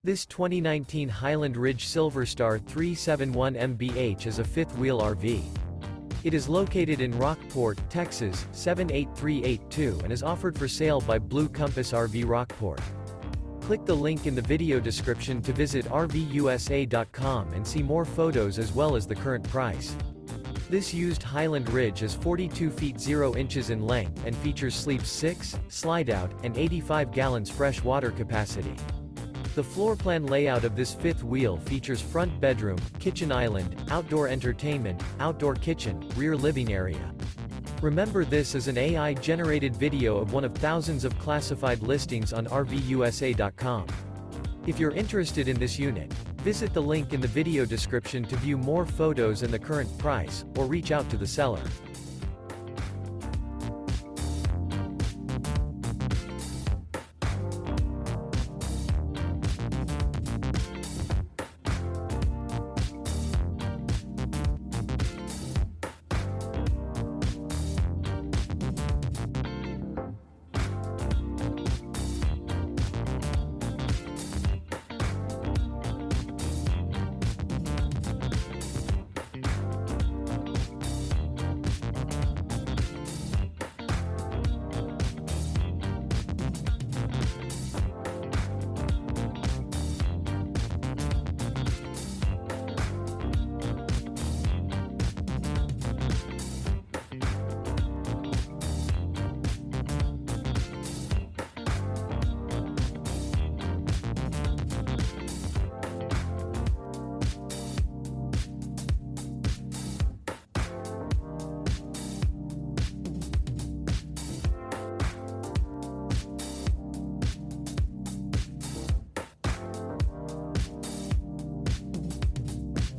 This 2019 Highland Ridge Silverstar 371 MBH is a fifth-wheel RV. It is located in Rockport, Texas, 78382 and is offered for sale by Blue Compass RV Rockport. Click the link in the video description to visit RVUSA.com and see more photos as well as the current price. This used Highland Ridge is 42 feet 0 inches in length and features sleeps 6, slide-out, and 85 gallons fresh water capacity. The floor plan layout of this fifth wheel features front bedroom, kitchen island, outdoor entertainment, outdoor kitchen, rear living area. Remember, this is an AI-generated video of one of thousands of classified listings on RVUSA.com. If you're interested in this unit, visit the link in the video description to view more photos and the current price, or reach out to the seller.